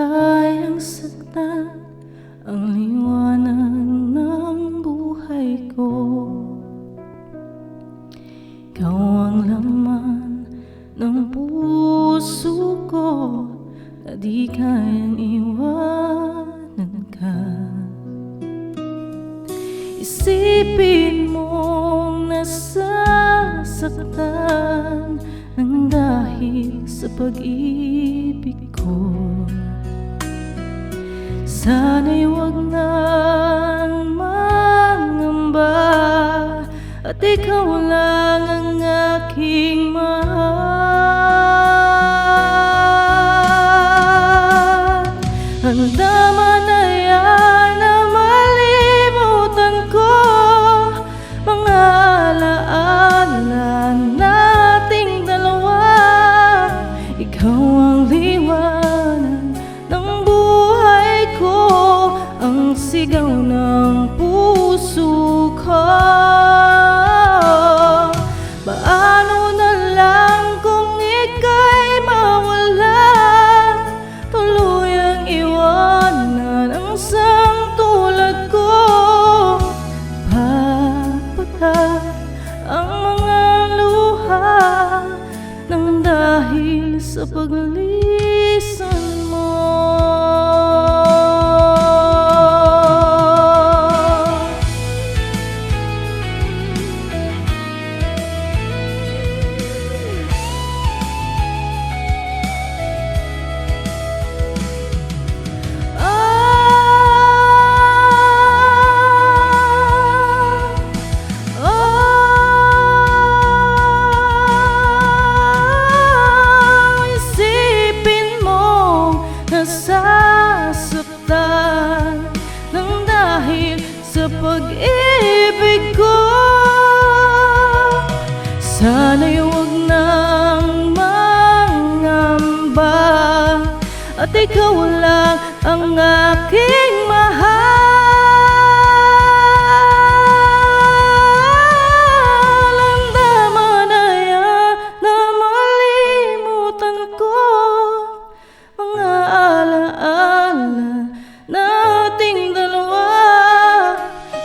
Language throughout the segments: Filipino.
kayang saktan ang liwanag ng buhay ko. Ikaw ang laman ng puso ko na di kayang iwanan ka. Isipin mong nasasaktan ng dahil sa pag-ibig ko. Sana'y wag nang mangamba at ikaw lang ang aking mahal. Handa man na yan na malimutan ko mga alaala nating dalawa. Ikaw ang liwanag ng buhay ko, ang sigaw ng puso ko. Paano na lang kung ika'y mawala, tuluyang iwanan ang isang tulad ko. Papatay ang mga luha nang dahil sa paglisan mo. Nasasaktan ng dahil sa pag-ibig ko. Sana'y wag nang mangamba at ikaw lang ang aking mahal. Handa na yan na malimutan ko mga alaala nating dalawa.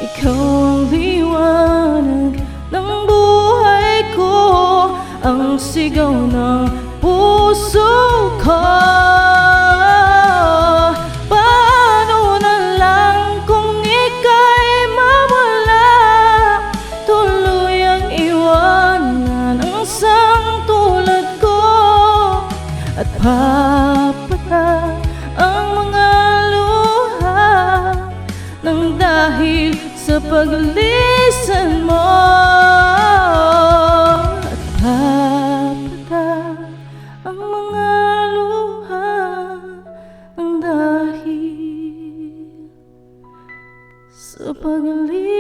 Ikaw ang liwanag ng buhay ko, ang sigaw ng puso ko. Paano na lang kung ika'y mawala, tuluyang iwanan ang isang tulad ko. At papatay ang mga luha nang dahil sa paglisan mo. At papatay ang mga luha nang dahil sa paglisan